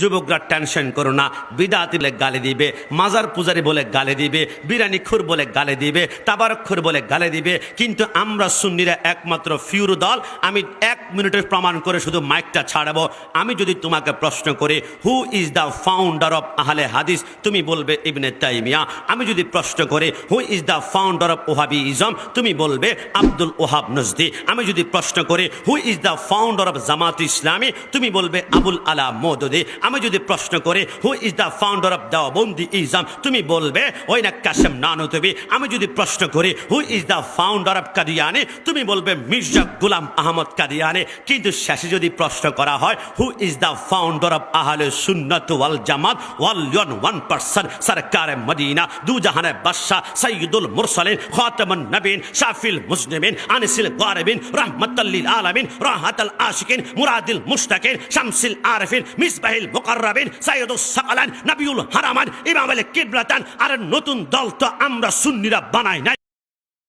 যুবকরা টেনশন করো না, বিদাতি বলে গালি দিবে, মাজার পূজারি বলে গালি দিবে, বিরানিখুর বলে গালি দিবে, তাবারকখুর বলে গালি দিবে, কিন্তু আমরা সুন্নিরা একমাত্র ফিউর দল। আমি 1 মিনিটের প্রমাণ করে শুধু মাইকটা ছাড়াবো। আমি যদি তোমাকে প্রশ্ন করি who is the founder of আহলে হাদিস, তুমি বলবে ইবনে তাইমিয়া। আমি যদি প্রশ্ন করি who is the founder of Wahhabism, তুমি বলবে আব্দুল ওহাব নজদি। আমি যদি প্রশ্ন করি who is the founder of Jamaat Islami, তুমি বলবে আবুল আলা মওদুদি। আমি যদি প্রশ্ন করি who is the founder of Deobandi ism, তুমি বলবে ওইনা কাসেম নানুতুবি। আমি যদি প্রশ্ন করি who is the founder of Qadiani, তুমি বলবে মির্জা গুলাম আহমদ কাদিয়ানি। কিন্তু শেষে যদি প্রশ্ন করা হয় হু ইজ দ্য ফাউন্ডার অফ আহলে সুন্নাত ওয়াল জামাত ওয়াল ইয়ন 1% সরকার মদিনা দু জাহানের বাদশা সৈয়দুল মুরসালিন খাতামুন নবীন শাফিল মুসলিমিন আনিসিল গারিবিন রাহমাতাল লিল আলামিন রাহাতাল আশিকিন মুরাদিল মুশতাকিন শামসিল আরিফিন মিসবাহিল মুকাররাবিন সাইয়্যিদুস সাকালান নবিউল হারামান ইমামুল কিবলাতান। আর নতুন দল তো আমরা সুন্নিরা বানাই নাই।